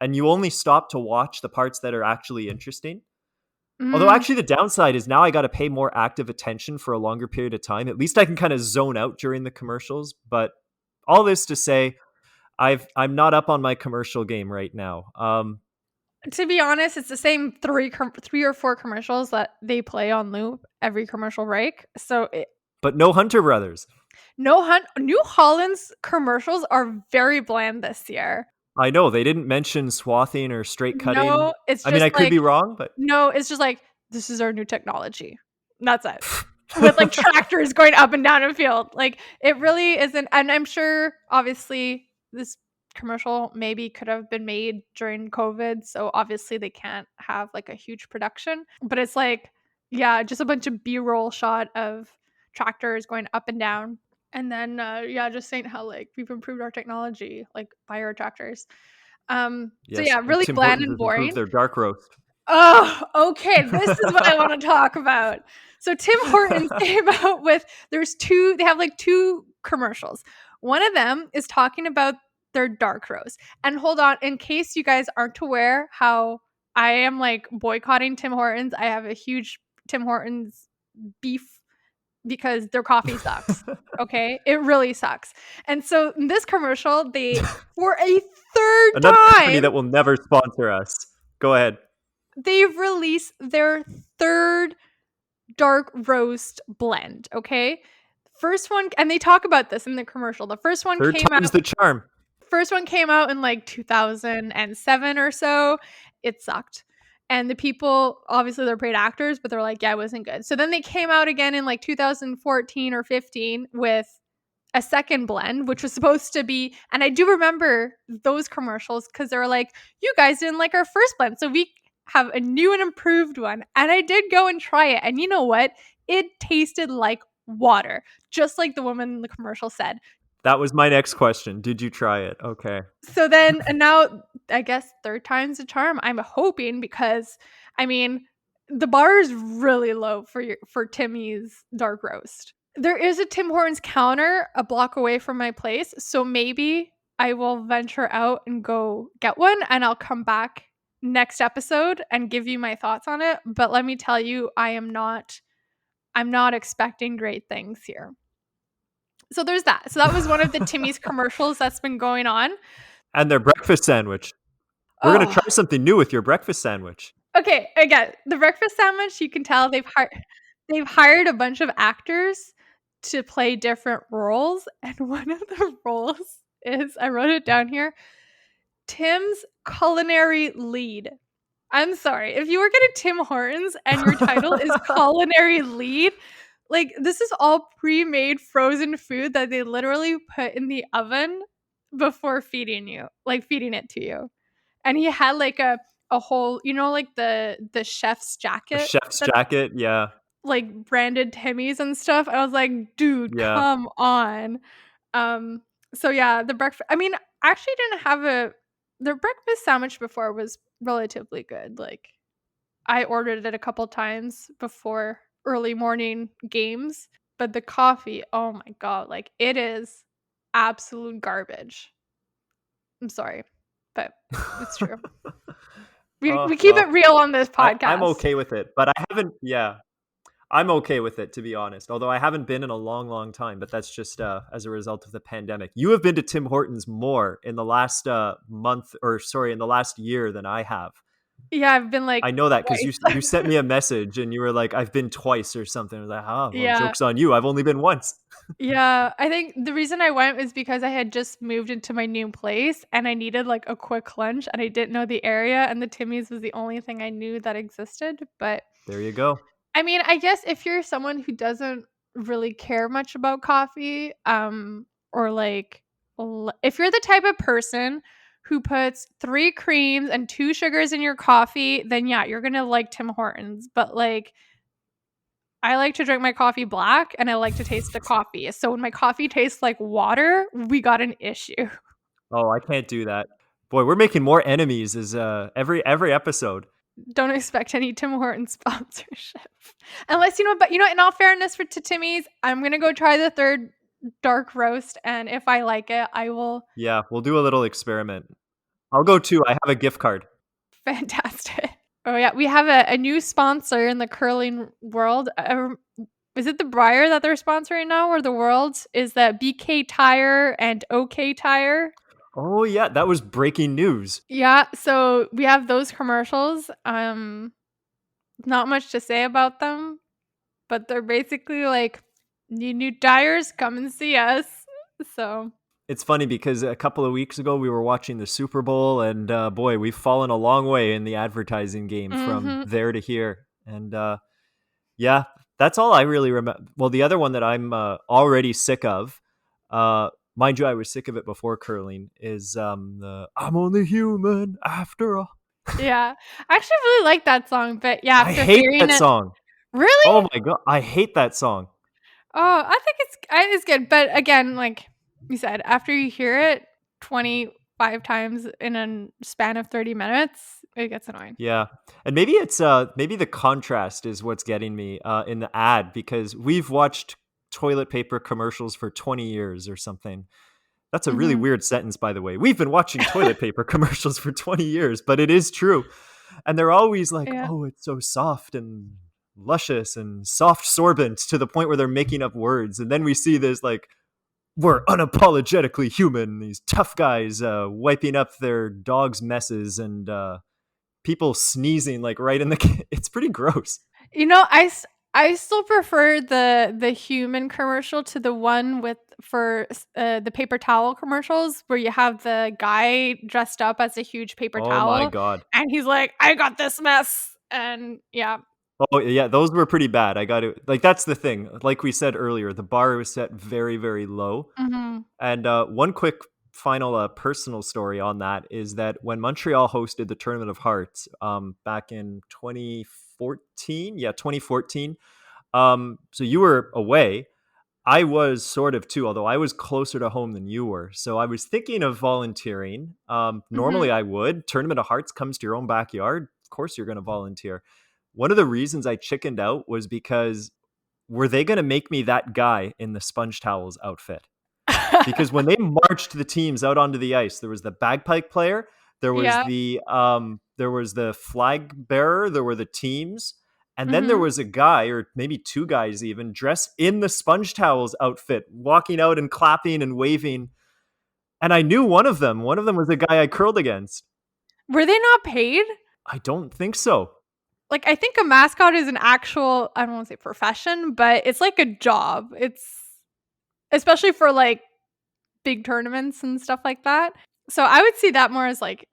and you only stop to watch the parts that are actually interesting. Although Mm, actually the downside is now I got to pay more active attention for a longer period of time. At least I can kind of zone out during the commercials. But all this to say, I'm not up on my commercial game right now. to be honest, it's the same three or four commercials that they play on loop every commercial break. So But no Hunter Brothers. New Holland's commercials are very bland this year. I know they didn't mention swathing or straight cutting. No, it's I mean, just I could like be wrong, but no, it's just like this is our new technology. That's it. With like tractors going up and down a field. Like it really isn't. And I'm sure, obviously, this commercial maybe could have been made during COVID. So obviously, they can't have like a huge production. But it's like, yeah, just a bunch of B roll shot of tractors going up and down. And then, yeah, just saying how like we've improved our technology, like by our tractors. So yes, yeah, and really Tim bland Hortons and has improved boring. their dark roast. Oh, okay. This is what I want to talk about. So Tim Hortons came out with they have like two commercials. One of them is talking about their dark roast. And hold on, in case you guys aren't aware how I am like boycotting Tim Hortons, I have a huge Tim Hortons beef because their coffee sucks. Okay? It really sucks. And so in this commercial, they for a third Another company time that will never sponsor us. Go ahead. they've released their third dark roast blend, okay? First one, and they talk about this in the commercial. The Third time's the charm. first one came out in like 2007 or so. It sucked. And the people, obviously they're paid actors, but they're like, yeah, it wasn't good. So then they came out again in like 2014 or 15 with a second blend, which was supposed to be, and I do remember those commercials because they were like, you guys didn't like our first blend. So we have a new and improved one. And I did go and try it. And you know what? It tasted like water, just like the woman in the commercial said. That was my next question. Did you try it? Okay. So then, and now I guess third time's a charm. I'm hoping because, I mean, the bar is really low for Timmy's dark roast. There is a Tim Hortons counter a block away from my place, so maybe I will venture out and go get one, and I'll come back next episode and give you my thoughts on it. But let me tell you, I'm not expecting great things here. So there's that. So that was one of the Timmy's commercials that's been going on. And their breakfast sandwich. We're gonna Oh, try something new with your breakfast sandwich. okay, again, the breakfast sandwich, you can tell they've hired a bunch of actors to play different roles, and one of the roles is I wrote it down here, Tim's culinary lead. I'm sorry. If you work at a Tim Hortons and your title is culinary lead, like this is all pre-made frozen food that they literally put in the oven before feeding it to you. And he had like a whole, like the chef's A jacket chef's that jacket. Yeah. like branded Timmies and stuff. I was like, dude, Yeah. come on. Um, so yeah, the breakfast. I mean, I actually didn't have the breakfast sandwich before was relatively good. Like I ordered it a couple times before early morning games, but the coffee, oh my god, like it is absolute garbage. I'm sorry, but it's true. We keep it Well, real on this I'm podcast. okay with it, but I haven't. Yeah, I'm okay with it, to be honest. Although I haven't been in a long, long time, but that's just as a result of the pandemic. You have been to Tim Hortons more in the last month, or sorry, in the last year than I have. Yeah, I've been like I know that because you twice. sent me a message and you were like, "I've been twice" or something. I was like, "Oh, well, Yeah. jokes on you. I've only been once." Yeah, I think the reason I went was because I had just moved into my new place and I needed like a quick lunch and I didn't know the area and the Timmy's was the only thing I knew that existed. But There you go. I mean, I guess if you're someone who doesn't really care much about coffee, or like if you're the type of person who puts 3 creams and 2 sugars in your coffee, then yeah, you're gonna like Tim Hortons. But like, I like to drink my coffee black and I like to taste the coffee. So when my coffee tastes like water, we got an issue. Oh, I can't do that. Boy, we're making more enemies as every episode. Don't expect any Tim Hortons sponsorship. Unless but in all fairness to Timmy's, I'm gonna go try the third dark roast, and if I like it, I will. Yeah, we'll do a little experiment. I'll go too. I have a gift card. Fantastic. Oh yeah, we have a new sponsor in the curling world. Is it the Briar that they're sponsoring now, or the World? Is that BK Tire and OK Tire? Oh yeah, that was breaking news. Yeah, so we have those commercials. Not much to say about them, but they're basically like, "Need new tires? Come and see us." So, It's funny because a couple of weeks ago we were watching the Super Bowl, and boy, we've fallen a long way in the advertising game from mhm. there to here. And yeah, that's all I really remember. Well, the other one that I'm already sick of, mind you, I was sick of it before curling, is the "I'm only human after all." Yeah. I actually really like that song, but yeah, I after hate hearing that it. song. Really? Oh my god, I hate that song. Oh, I think it's good, but again, like you said, after you hear it 25 times in a span of 30 minutes, it gets annoying. Yeah. And maybe it's maybe the contrast is what's getting me in the ad, because we've watched toilet paper commercials for 20 years or something. That's a really Mhm. weird sentence, by the way. We've been watching toilet paper commercials for 20 years, but it is true. And they're always like, Yeah. "Oh, it's so soft and luscious and soft sorbent," to the point where they're making up words. And then we see this like, "We're unapologetically human." These tough guys wiping up their dog's messes, and people sneezing like right in the it's pretty gross. I still prefer the human commercial to the one the paper towel commercials where you have the guy dressed up as a huge paper Oh my towel, god. and he's like, "I got this mess." And yeah. Oh yeah, those were pretty bad. I got to like, that's the thing. Like we said earlier, the bar was set very, very low. Mhm. And one quick final personal story on that is that when Montreal hosted the Tournament of Hearts back in 2014, yeah, 2014. So you were away. I was sort of too, although I was closer to home than you were. So I was thinking of volunteering. Normally Mhm. I would. Tournament of Hearts comes to your own backyard. Of course you're going to volunteer. One of the reasons I chickened out was because were they going to make me that guy in the sponge towels outfit? Because when they marched the teams out onto the ice, there was the bagpipe player, Yeah. there was the flag bearer, there were the teams, and then there Mhm. was a guy, or maybe two guys even, dressed in the sponge towels outfit, walking out and clapping and waving. And I knew one of them. One of them was the guy I curled against. Were they not paid? I don't think so. Like, I think a mascot is an actual, I don't wanna say profession, but it's like a job. It's especially for, like, big tournaments and stuff like that. So I would see that more as like,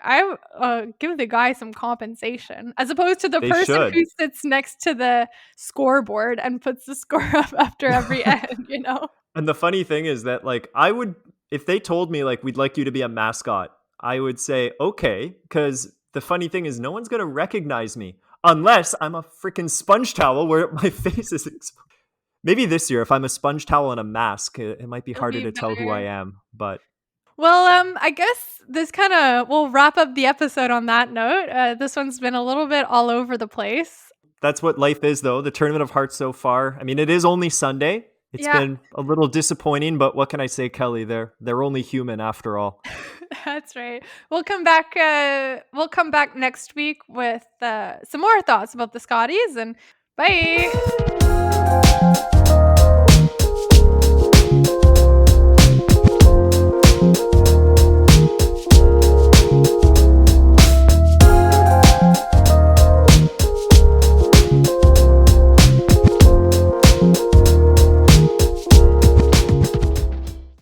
give the guy some compensation as opposed to the They person should. who sits next to the scoreboard and puts the score up after every end, you know? And the funny thing is that, like, I would, if they told me, like, "We'd like you to be a mascot," I would say, "Okay," because the funny thing is no one's gonna recognize me unless I'm a freaking sponge towel where my face is exposed. Maybe this year, if I'm a sponge towel and a mask, it might be It'll harder be to tell who I better. am, but Well, I guess this kinda we'll wrap up the episode on that note. This one's been a little bit all over the place. that's what life is, though. The Tournament of Hearts so far. I mean, it is only Sunday. It's Yeah, been a little disappointing, but what can I say, Kelly? They're only human after all. that's right. We'll come back next week with, some more thoughts about the Scotties, and bye.